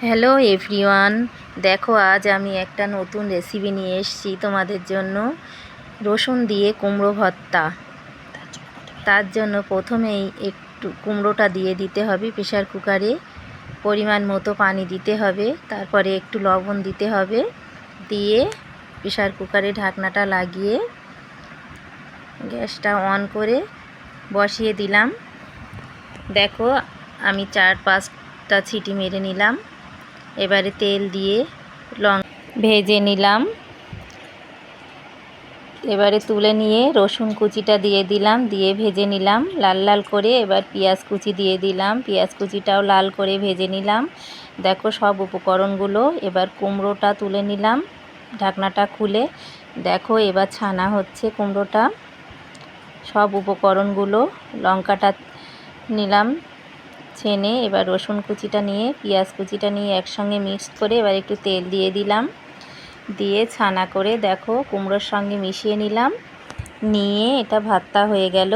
Hello everyone, দেখো আজ আমি একটা নতুন রেসিপি নিয়ে এসেছি তোমাদের জন্য। রসুন দিয়ে কুমড়ো ভর্তা। তার জন্য প্রথমেই একটু কুমড়োটা দিয়ে দিতে হবে প্রেসার কুকারে, পরিমাণ মতো পানি দিতে হবে, তারপরে একটু লবণ দিতে হবে, দিয়ে প্রেসার কুকারে ঢাকনাটা লাগিয়ে গ্যাসটা অন করে বসিয়ে দিলাম। দেখো আমি 4-5টা সিটি মেরে নিলাম। এবারে তেল দিয়ে ভেজে নিলাম। এবারে তুলে নিয়ে রসুন কুচিটা দিয়ে দিলাম, দিয়ে ভেজে নিলাম লাল লাল করে। এবার পেঁয়াজ কুচি দিয়ে দিলাম, পেঁয়াজ কুচিটাও লাল করে ভেজে নিলাম। দেখো সব উপকরণগুলো। এবার কুমড়োটা তুলে নিলাম ঢাকনাটা খুলে। দেখো এবার ছানা হচ্ছে কুমড়োটা। সব উপকরণগুলো, লঙ্কাটা নিলাম ছেনে, এবার রসুন কুচিটা নিয়ে পেঁয়াজ কুচিটা নিয়ে একসঙ্গে মিক্স করে এবার একটু তেল দিয়ে দিলাম, দিয়ে ছানা করে দেখো কুমড়োর সঙ্গে মিশিয়ে নিলাম। নিয়ে এটা ভর্তা হয়ে গেল।